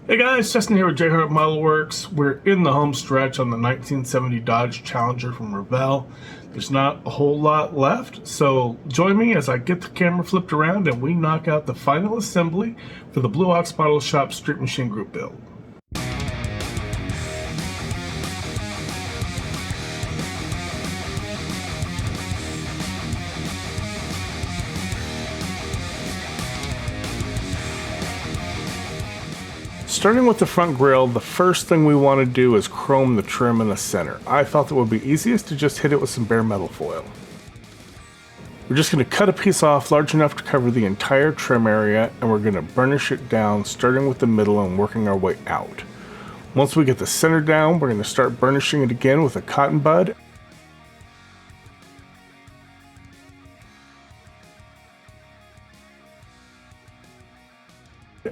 Hey guys, Justin here with JHart Modelworks. We're in the home stretch on the 1970 Dodge Challenger from Revell. There's not a whole lot left, so join me as I get the camera flipped around and we knock out the final assembly for the Blue Ox Bottle Shop Street Machine Group build. Starting with the front grille, the first thing we want to do is chrome the trim in the center. I felt it would be easiest to just hit it with some bare metal foil. We're just going to cut a piece off large enough to cover the entire trim area, and we're going to burnish it down, starting with the middle and working our way out. Once we get the center down, we're going to start burnishing it again with a cotton bud.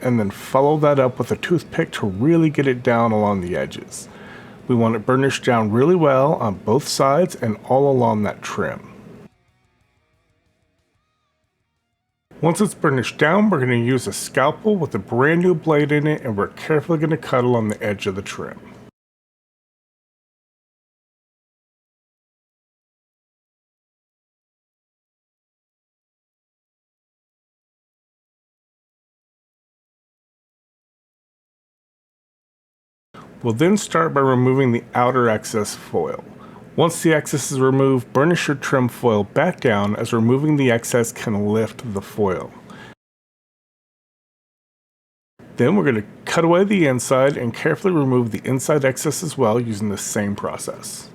And then follow that up with a toothpick to really get it down along the edges. We want it burnished down really well on both sides and all along that trim. Once it's burnished down, we're going to use a scalpel with a brand new blade in it, and we're carefully going to cut along the edge of the trim. We'll then start by removing the outer excess foil. Once the excess is removed, burnish your trim foil back down, as removing the excess can lift the foil. Then we're going to cut away the inside and carefully remove the inside excess as well using the same process.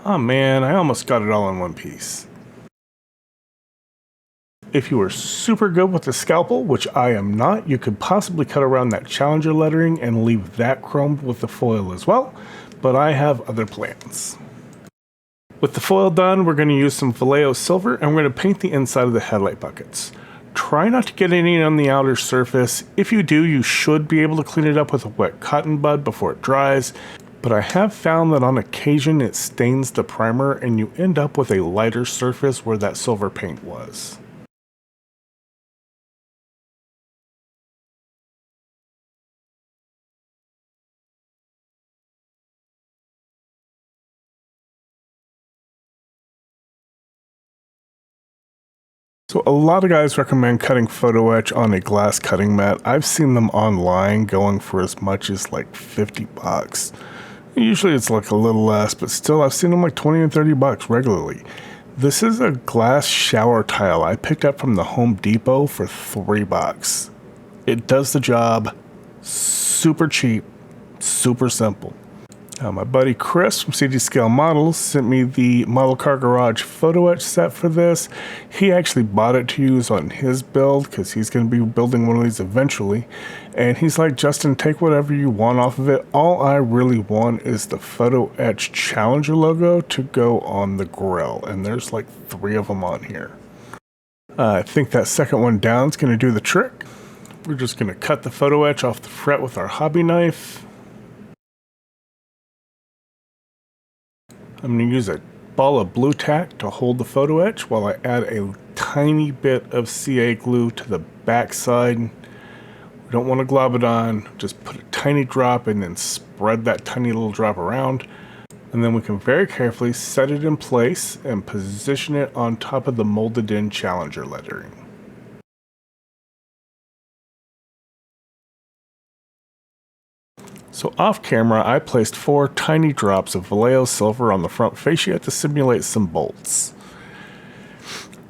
Oh man, I almost got it all in one piece. If you are super good with the scalpel, which I am not, you could possibly cut around that Challenger lettering and leave that chromed with the foil as well, but I have other plans. With the foil done, we're going to use some Vallejo silver and we're going to paint the inside of the headlight buckets. Try not to get any on the outer surface. If you do, you should be able to clean it up with a wet cotton bud before it dries. But I have found that on occasion it stains the primer and you end up with a lighter surface where that silver paint was. So a lot of guys recommend cutting photo etch on a glass cutting mat. I've seen them online going for as much as like $50. Usually it's like a little less, but still I've seen them like 20 and 30 bucks regularly. This is a glass shower tile I picked up from the Home Depot for $3. It does the job, super cheap, super simple. My buddy Chris from CD Scale Models sent me the Model Car Garage photo etch set for this. He actually bought it to use on his build because he's going to be building one of these eventually. And he's like, Justin, take whatever you want off of it. All I really want is the photo etch Challenger logo to go on the grill. And there's like 3 of them on here. I think that second one down is going to do the trick. We're just going to cut the photo etch off the fret with our hobby knife. I'm going to use a ball of blue tack to hold the photo etch while I add a tiny bit of CA glue to the back side. We don't want to glob it on, just put a tiny drop and then spread that tiny little drop around. And then we can very carefully set it in place and position it on top of the molded in Challenger lettering. So off camera, I placed 4 tiny drops of Vallejo silver on the front fascia to simulate some bolts.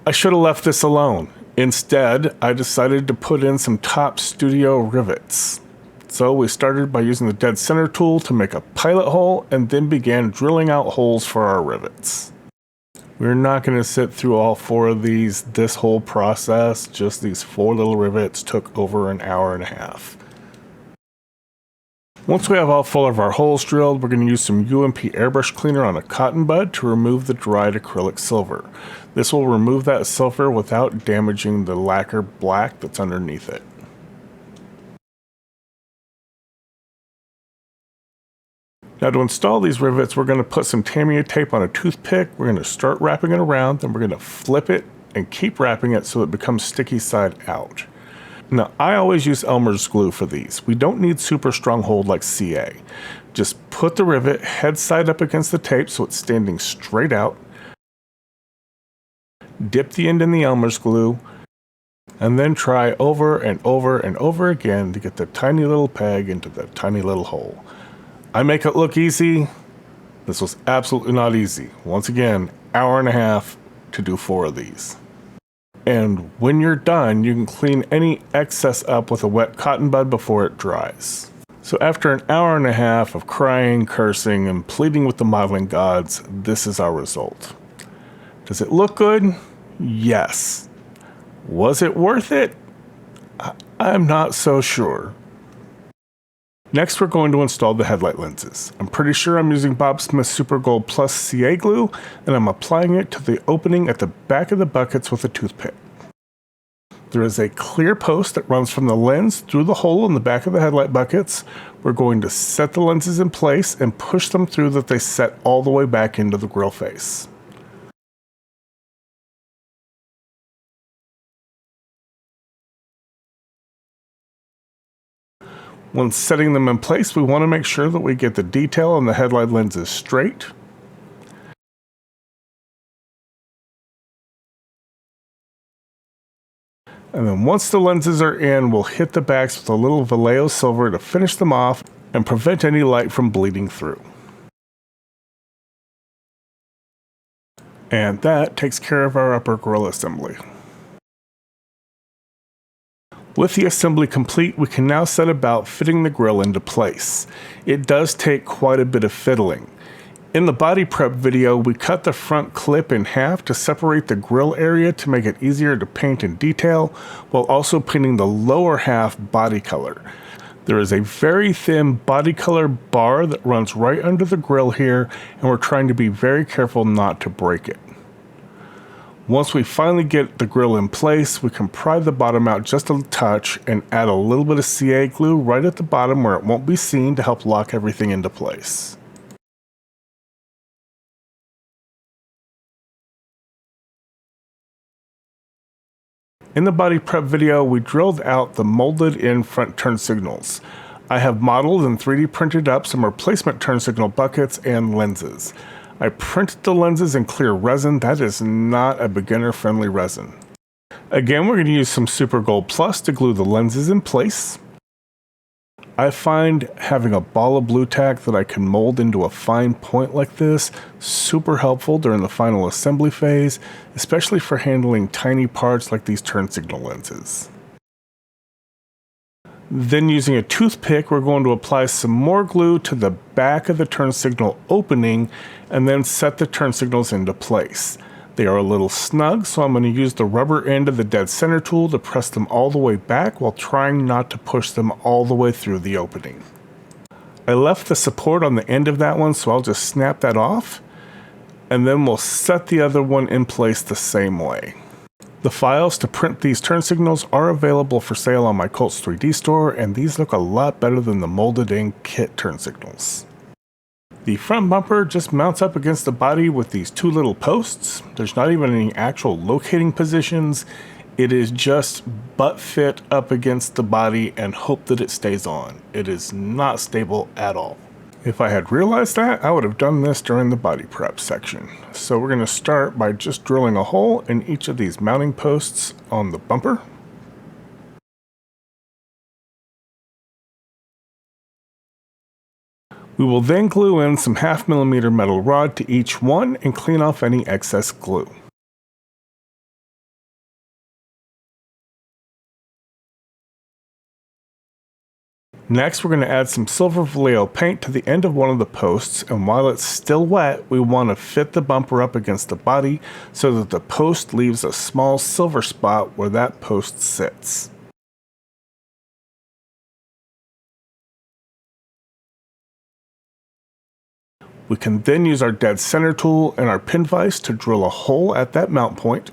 I should have left this alone. Instead, I decided to put in some Top Studio rivets. So we started by using the dead center tool to make a pilot hole and then began drilling out holes for our rivets. We're not going to sit through all 4 of these. This whole process, just these 4 little rivets, took over an hour and a half. Once we have all 4 of our holes drilled, we're going to use some UMP airbrush cleaner on a cotton bud to remove the dried acrylic silver. This will remove that silver without damaging the lacquer black that's underneath it. Now to install these rivets, we're going to put some Tamiya tape on a toothpick. We're going to start wrapping it around, then we're going to flip it and keep wrapping it so it becomes sticky side out. Now I always use Elmer's glue for these. We don't need super strong hold like CA. Just put the rivet head side up against the tape so it's standing straight out. Dip the end in the Elmer's glue, and then try over and over and over again to get the tiny little peg into the tiny little hole. I make it look easy. This was absolutely not easy. Once again, hour and a half to do 4 of these. And when you're done, you can clean any excess up with a wet cotton bud before it dries. So after an hour and a half of crying, cursing, and pleading with the modeling gods, this is our result. Does it look good? Yes. Was it worth it? I'm not so sure. Next, we're going to install the headlight lenses. I'm pretty sure I'm using Bob Smith Super Gold Plus CA glue, and I'm applying it to the opening at the back of the buckets with a toothpick. There is a clear post that runs from the lens through the hole in the back of the headlight buckets. We're going to set the lenses in place and push them through that they set all the way back into the grill face. When setting them in place, we want to make sure that we get the detail on the headlight lenses straight. And then once the lenses are in, we'll hit the backs with a little Vallejo silver to finish them off and prevent any light from bleeding through. And that takes care of our upper grill assembly. With the assembly complete, we can now set about fitting the grill into place. It does take quite a bit of fiddling. In the body prep video, we cut the front clip in half to separate the grill area to make it easier to paint and detail, while also painting the lower half body color. There is a very thin body color bar that runs right under the grill here, and we're trying to be very careful not to break it. Once we finally get the grill in place, we can pry the bottom out just a touch and add a little bit of CA glue right at the bottom where it won't be seen to help lock everything into place. In the body prep video, we drilled out the molded in front turn signals. I have modeled and 3D printed up some replacement turn signal buckets and lenses. I printed the lenses in clear resin. That is not a beginner-friendly resin. Again, we're going to use some Super Gold Plus to glue the lenses in place. I find having a ball of blue tack that I can mold into a fine point like this super helpful during the final assembly phase, especially for handling tiny parts like these turn signal lenses. Then using a toothpick, we're going to apply some more glue to the back of the turn signal opening and then set the turn signals into place. They are a little snug, so I'm going to use the rubber end of the dead center tool to press them all the way back while trying not to push them all the way through the opening. I left the support on the end of that one, so I'll just snap that off, and then we'll set the other one in place the same way. The files to print these turn signals are available for sale on my Colts 3D store, and these look a lot better than the molded in kit turn signals. The front bumper just mounts up against the body with these 2 little posts. There's not even any actual locating positions. It is just butt fit up against the body and hope that it stays on. It is not stable at all. If I had realized that, I would have done this during the body prep section. So we're going to start by just drilling a hole in each of these mounting posts on the bumper. We will then glue in some 1/2 millimeter metal rod to each one and clean off any excess glue. Next, we're going to add some silver Vallejo paint to the end of one of the posts, and while it's still wet, we want to fit the bumper up against the body so that the post leaves a small silver spot where that post sits. We can then use our dead center tool and our pin vise to drill a hole at that mount point.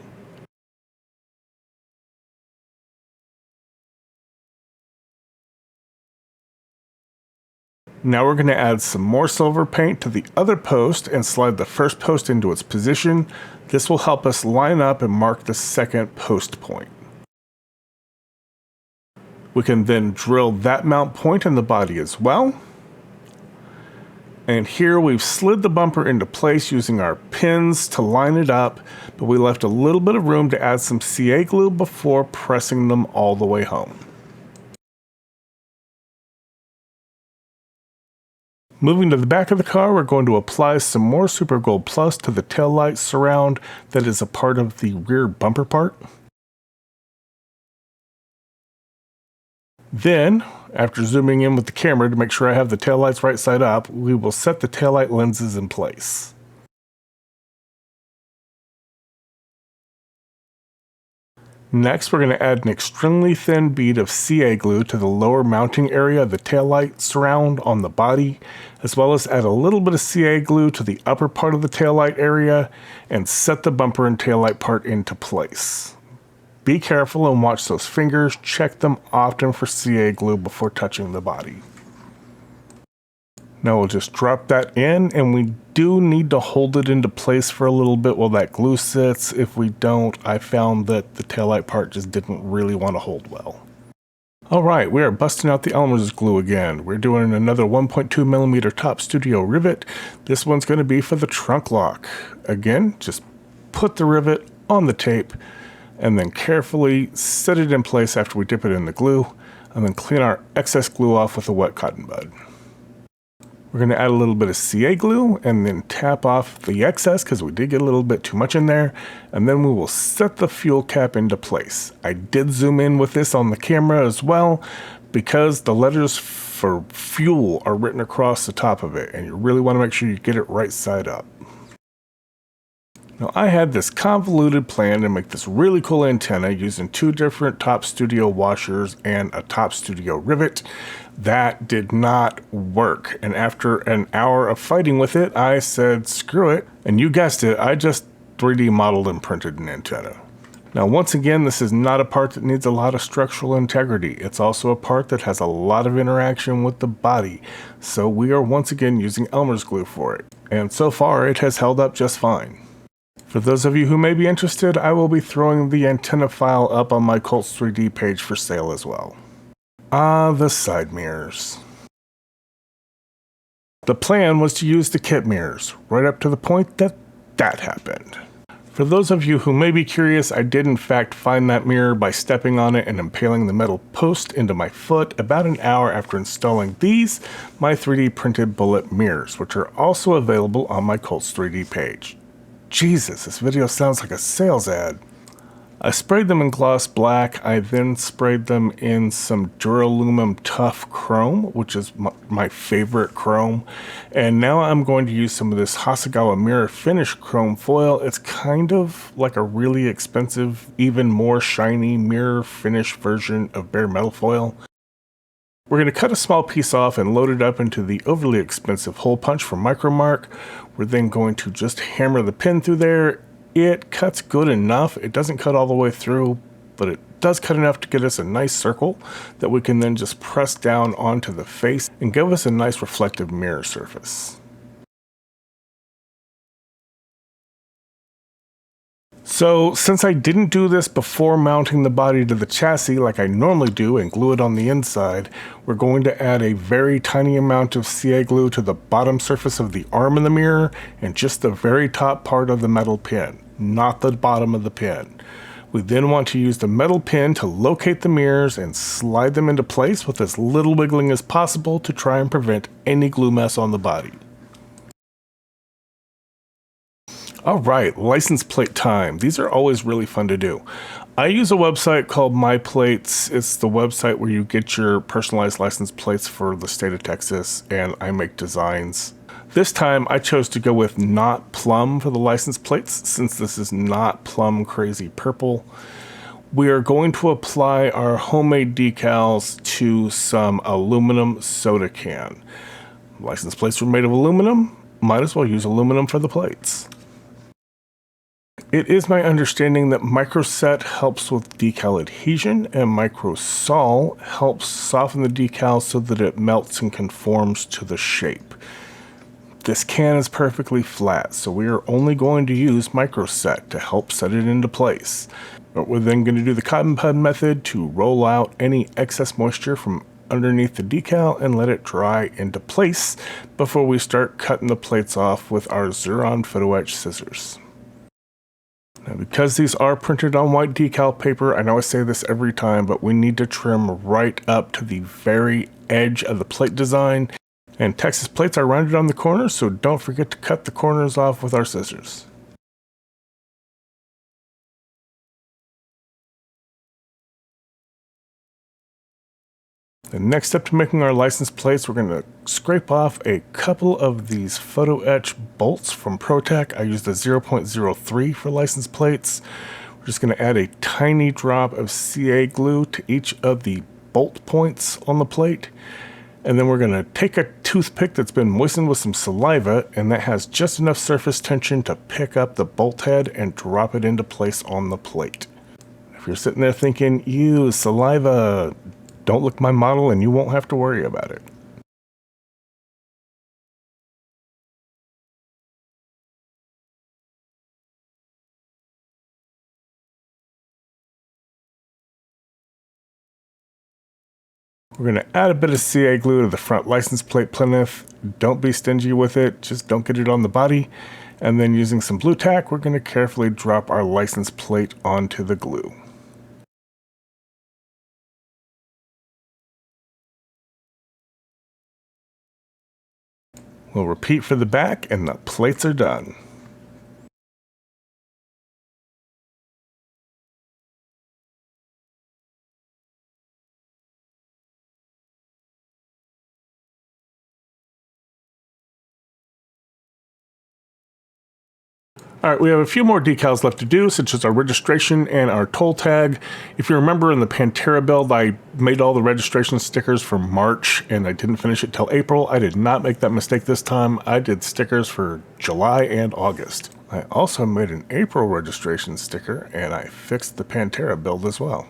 Now we're going to add some more silver paint to the other post and slide the first post into its position. This will help us line up and mark the second post point. We can then drill that mount point in the body as well. And here we've slid the bumper into place using our pins to line it up, but we left a little bit of room to add some CA glue before pressing them all the way home. Moving to the back of the car, we're going to apply some more Super Gold Plus to the taillight surround that is a part of the rear bumper part. Then, after zooming in with the camera to make sure I have the taillights right side up, we will set the taillight lenses in place. Next, we're going to add an extremely thin bead of CA glue to the lower mounting area of the taillight surround on the body, as well as add a little bit of CA glue to the upper part of the taillight area and set the bumper and taillight part into place. Be careful and watch those fingers. Check them often for CA glue before touching the body. Now we'll just drop that in, and we do need to hold it into place for a little bit while that glue sits. If we don't, I found that the taillight part just didn't really want to hold well. Alright, we are busting out the Elmer's glue again. We're doing another 1.2mm top studio rivet. This one's going to be for the trunk lock. Again, just put the rivet on the tape and then carefully set it in place after we dip it in the glue, and then clean our excess glue off with a wet cotton bud. We're going to add a little bit of CA glue and then tap off the excess because we did get a little bit too much in there, and then we will set the fuel cap into place. I did zoom in with this on the camera as well because the letters for fuel are written across the top of it, and you really want to make sure you get it right side up. Now, I had this convoluted plan to make this really cool antenna using two different Top Studio washers and a Top Studio rivet. That did not work, and after an hour of fighting with it, I said screw it, and you guessed it, I just 3D modeled and printed an antenna. Now, once again, this is not a part that needs a lot of structural integrity. It's also a part that has a lot of interaction with the body, so we are once again using Elmer's glue for it, and so far it has held up just fine. For those of you who may be interested, I will be throwing the antenna file up on my Colts 3D page for sale as well. Ah, the side mirrors. The plan was to use the kit mirrors, right up to the point that that happened. For those of you who may be curious, I did in fact find that mirror by stepping on it and impaling the metal post into my foot about an hour after installing these, my 3D printed bullet mirrors, which are also available on my Colts 3D page. Jesus, this video sounds like a sales ad. I sprayed them in gloss black. I then sprayed them in some Duralumin Tough Chrome, which is my favorite chrome. And now I'm going to use some of this Hasegawa Mirror Finish chrome foil. It's kind of like a really expensive, even more shiny mirror finish version of bare metal foil. We're going to cut a small piece off and load it up into the overly expensive hole punch from Micromark. We're then going to just hammer the pin through there. It cuts good enough. It doesn't cut all the way through, but it does cut enough to get us a nice circle that we can then just press down onto the face and give us a nice reflective mirror surface. So, since I didn't do this before mounting the body to the chassis like I normally do and glue it on the inside, we're going to add a very tiny amount of CA glue to the bottom surface of the arm in the mirror and just the very top part of the metal pin, not the bottom of the pin. We then want to use the metal pin to locate the mirrors and slide them into place with as little wiggling as possible to try and prevent any glue mess on the body. Alright, license plate time. These are always really fun to do. I use a website called My Plates. It's the website where you get your personalized license plates for the state of Texas, and I make designs. This time I chose to go with Not Plum for the license plates, since this is not plum crazy purple. We are going to apply our homemade decals to some aluminum soda can. License plates were made of aluminum, might as well use aluminum for the plates. It is my understanding that microset helps with decal adhesion and microsol helps soften the decal so that it melts and conforms to the shape. This can is perfectly flat, so we are only going to use microset to help set it into place. But we're then going to do the cotton bud method to roll out any excess moisture from underneath the decal and let it dry into place before we start cutting the plates off with our Xuron photo etch scissors. Now, because these are printed on white decal paper, I know I say this every time, but we need to trim right up to the very edge of the plate design. And Texas plates are rounded on the corners, so don't forget to cut the corners off with our scissors. The next step to making our license plates, we're going to scrape off a couple of these photo etch bolts from ProTech. I used the 0.03 for license plates. We're just going to add a tiny drop of CA glue to each of the bolt points on the plate. And then we're going to take a toothpick that's been moistened with some saliva, and that has just enough surface tension to pick up the bolt head and drop it into place on the plate. If you're sitting there thinking, ew, saliva, don't look my model and you won't have to worry about it. We're going to add a bit of CA glue to the front license plate plinth. Don't be stingy with it, just don't get it on the body. And then using some blue tack, we're going to carefully drop our license plate onto the glue. We'll repeat for the back and the plates are done. All right, we have a few more decals left to do, such as our registration and our toll tag. If you remember in the Pantera build, I made all the registration stickers for March and I didn't finish it till April. I did not make that mistake this time. I did stickers for July and August. I also made an April registration sticker and I fixed the Pantera build as well.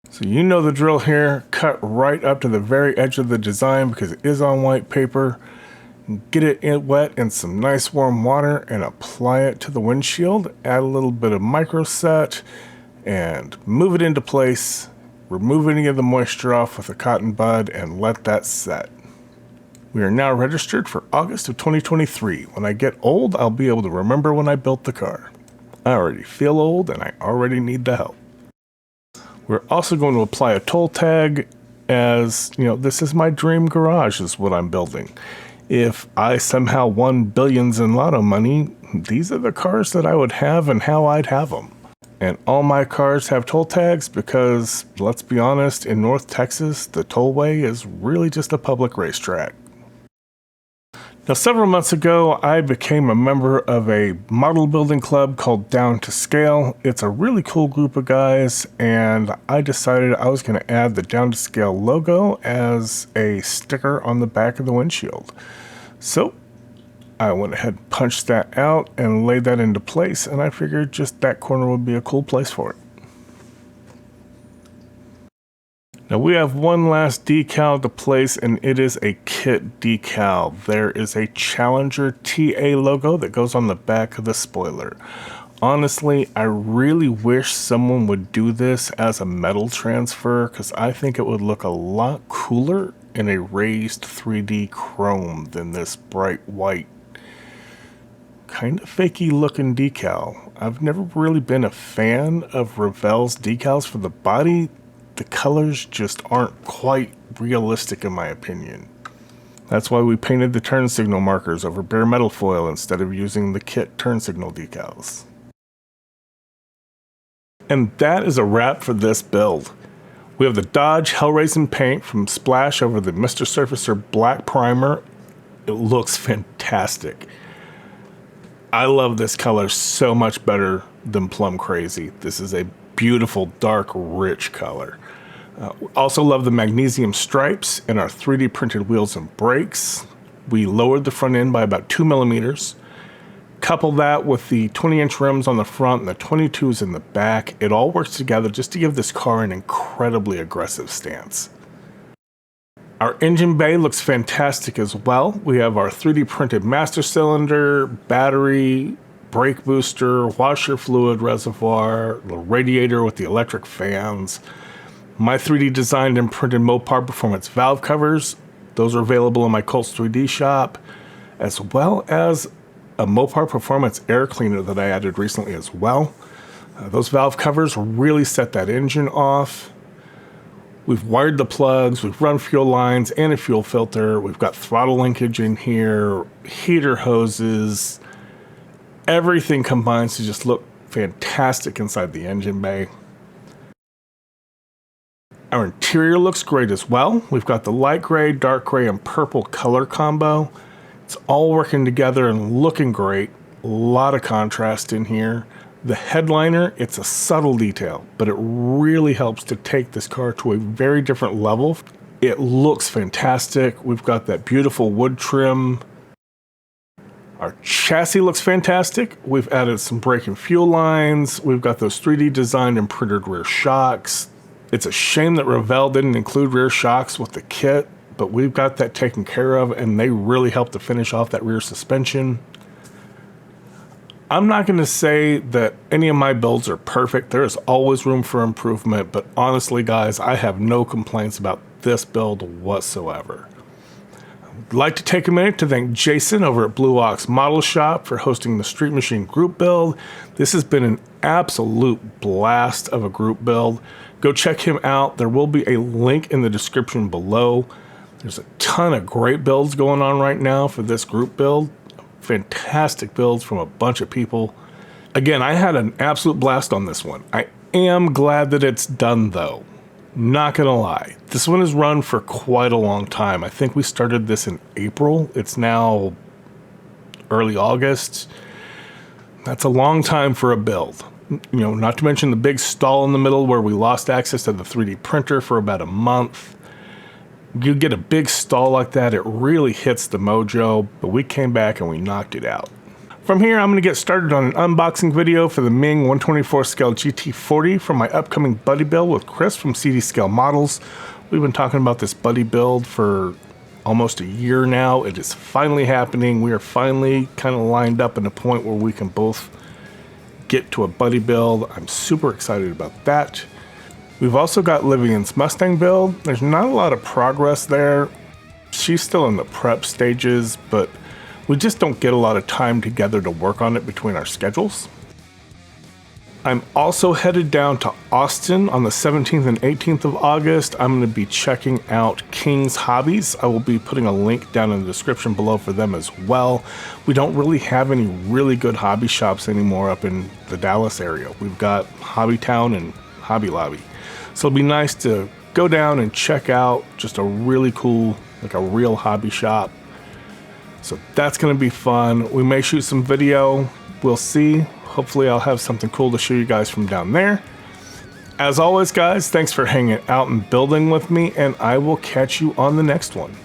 So you know the drill here. Cut right up to the very edge of the design because it is on white paper. Get it wet in some nice warm water and apply it to the windshield. Add a little bit of microset and move it into place. Remove any of the moisture off with a cotton bud and let that set. We are now registered for August of 2023. When I get old, I'll be able to remember when I built the car. I already feel old and I already need the help. We're also going to apply a toll tag as, this is my dream garage is what I'm building. If I somehow won billions in lotto money, these are the cars that I would have and how I'd have them. And all my cars have toll tags because, let's be honest, in North Texas, the tollway is really just a public racetrack. Now, several months ago, I became a member of a model building club called Down to Scale. It's a really cool group of guys, and I decided I was going to add the Down to Scale logo as a sticker on the back of the windshield. So I went ahead and punched that out and laid that into place, and I figured just that corner would be a cool place for it. Now we have one last decal to place, and it is a kit decal. There is a Challenger TA logo that goes on the back of the spoiler. Honestly, I really wish someone would do this as a metal transfer because I think it would look a lot cooler in a raised 3D chrome than this bright white, kind of fakey looking decal. I've never really been a fan of Revell's decals for the body. The colors just aren't quite realistic in my opinion. That's why we painted the turn signal markers over bare metal foil instead of using the kit turn signal decals. And that is a wrap for this build. We have the Dodge Hellraising paint from Splash over the Mr. Surfacer black primer. It looks fantastic. I love this color so much better than Plum Crazy. This is a beautiful, dark, rich color. Also love the magnesium stripes in our 3D printed wheels and brakes. We lowered the front end by about 2 millimeters. Couple that with the 20-inch rims on the front and the 22s in the back, it all works together just to give this car an incredibly aggressive stance. Our engine bay looks fantastic as well. We have our 3D printed master cylinder, battery, brake booster, washer fluid reservoir, the radiator with the electric fans, my 3D designed and printed Mopar Performance valve covers. Those are available in my Colts 3D shop, as well as a Mopar Performance air cleaner that I added recently as well. Those valve covers really set that engine off. We've wired the plugs, we've run fuel lines and a fuel filter. We've got throttle linkage in here, heater hoses. Everything combines to just look fantastic inside the engine bay. Our interior looks great as well. We've got the light gray, dark gray, and purple color combo. It's all working together and looking great. A lot of contrast in here. The headliner, it's a subtle detail, but it really helps to take this car to a very different level. It looks fantastic. We've got that beautiful wood trim. Our chassis looks fantastic. We've added some brake and fuel lines. We've got those 3D designed and printed rear shocks. It's a shame that Revell didn't include rear shocks with the kit, but we've got that taken care of, and they really help to finish off that rear suspension. I'm not going to say that any of my builds are perfect. There is always room for improvement, but honestly, guys, I have no complaints about this build whatsoever. I'd like to take a minute to thank Jason over at Blue Ox Model Shop for hosting the Street Machine group build. This has been an absolute blast of a group build. Go check him out. There will be a link in the description below. There's a ton of great builds going on right now for this group build. Fantastic builds from a bunch of people. Again, I had an absolute blast on this one. I am glad that it's done though. Not gonna lie. This one has run for quite a long time. I think we started this in April. It's now early August. That's a long time for a build. You know, not to mention the big stall in the middle where we lost access to the 3D printer for about a month. You get a big stall like that, it really hits the mojo, but we came back and we knocked it out. From here, I'm going to get started on an unboxing video for the Ming 124 scale GT40 for my upcoming buddy build with Chris from CD Scale Models. We've been talking about this buddy build for almost a year now. It is finally happening. We are finally kind of lined up in a point where we can both get to a buddy build. I'm super excited about that. We've also got Livian's Mustang build. There's not a lot of progress there. She's still in the prep stages, but we just don't get a lot of time together to work on it between our schedules. I'm also headed down to Austin on the 17th and 18th of August. I'm going to be checking out King's Hobbies. I will be putting a link down in the description below for them as well. We don't really have any really good hobby shops anymore up in the Dallas area. We've got Hobby Town and Hobby Lobby. So it'll be nice to go down and check out just a really cool, like a real hobby shop. So that's going to be fun. We may shoot some video. We'll see. Hopefully I'll have something cool to show you guys from down there. As always, guys, thanks for hanging out and building with me, and I will catch you on the next one.